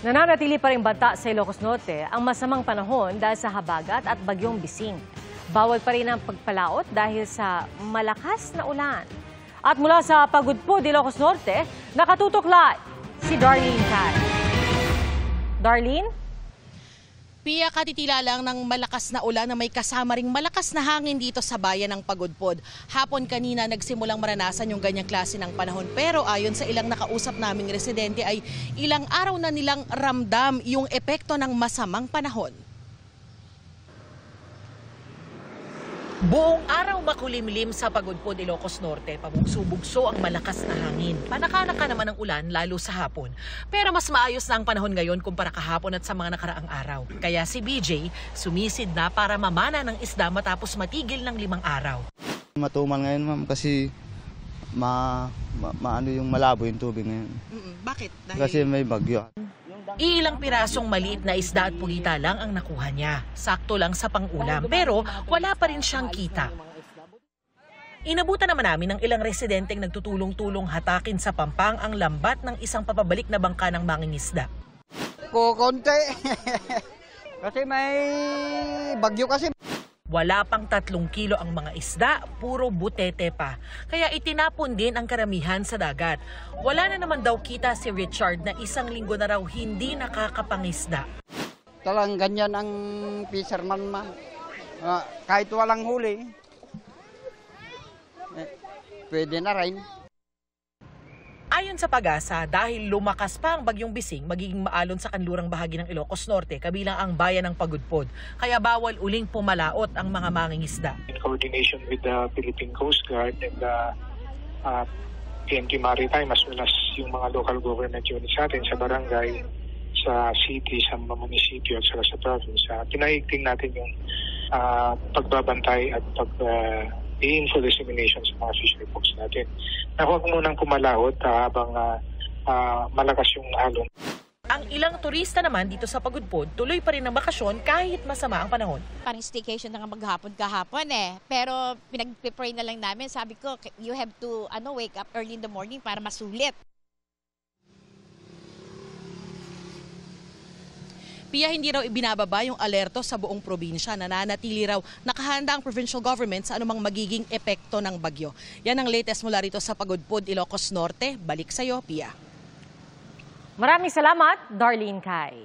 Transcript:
Nananatili pa rin banta sa Ilocos Norte ang masamang panahon dahil sa habagat at bagyong Bising. Bawal pa rin ang pagpalaot dahil sa malakas na ulan. At mula sa Pagudpud, Ilocos Norte, nakatutok live si Darlene Tay. Darlene? Pia, katitila lang ng malakas na ulan na may kasama ring malakas na hangin dito sa bayan ng Pagudpud. Hapon kanina nagsimulang maranasan yung ganyang klase ng panahon. Pero ayon sa ilang nakausap naming residente ay ilang araw na nilang ramdam yung epekto ng masamang panahon. Buong araw makulimlim sa Pagudpud, Ilocos Norte. Pabugso-bugso ang malakas na hangin. Panaka-naka naman ang ulan lalo sa hapon. Pero mas maayos na ang panahon ngayon kumpara kahapon at sa mga nakaraang araw. Kaya si BJ sumisid na para mamana ng isda matapos matigil ng 5 araw. Matumal ngayon, ma'am, kasi maano yung malabo yung tubig ngayon. Bakit? Kasi may bagyo. Ilang pirasong maliit na isda at pulita lang ang nakuha niya. Sakto lang sa pang-ulam, pero wala pa rin siyang kita. Inabutan naman namin ng ilang residenteng nagtutulong-tulong hatakin sa pampang ang lambat ng isang papabalik na bangka ng mangingisda. Konti. Kasi may bagyo kasi. Wala pang 3 kilo ang mga isda, puro butete pa. Kaya itinapon din ang karamihan sa dagat. Wala na naman daw kita si Richard na 1 linggo na raw hindi nakakapangisda. Talang ganyan ang fisherman man. Kahit walang huli, pwede na rin. Ayon sa Pag-asa, dahil lumakas pa ang bagyong Bising, magiging maalon sa kanlurang bahagi ng Ilocos Norte, kabilang ang bayan ng Pagudpud. Kaya bawal uling pumalaot ang mga mangingisda. In coordination with the Philippine Coast Guard and the PNP Maritime as well as yung mga local government units natin sa barangay, sa city, sa mga munisipyo at sa province, pinaigting natin yung pagbabantay at info dissemination sa mga fishery folks natin. Na huwag munang pumalaot habang malakas yung alon. Ang ilang turista naman dito sa Pagudpud, tuloy pa rin ang bakasyon kahit masama ang panahon. Parang staycation na nga maghapon kahapon eh. Pero pinag-pray na lang namin. Sabi ko, you have to wake up early in the morning para masulit. Pia, hindi raw ibinababa yung alerto sa buong probinsya. Nananatili raw nakahanda ang provincial government sa anumang magiging epekto ng bagyo. Yan ang latest mula rito sa Pagudpud, Ilocos Norte. Balik sa'yo, Pia. Maraming salamat, Darlene Kai.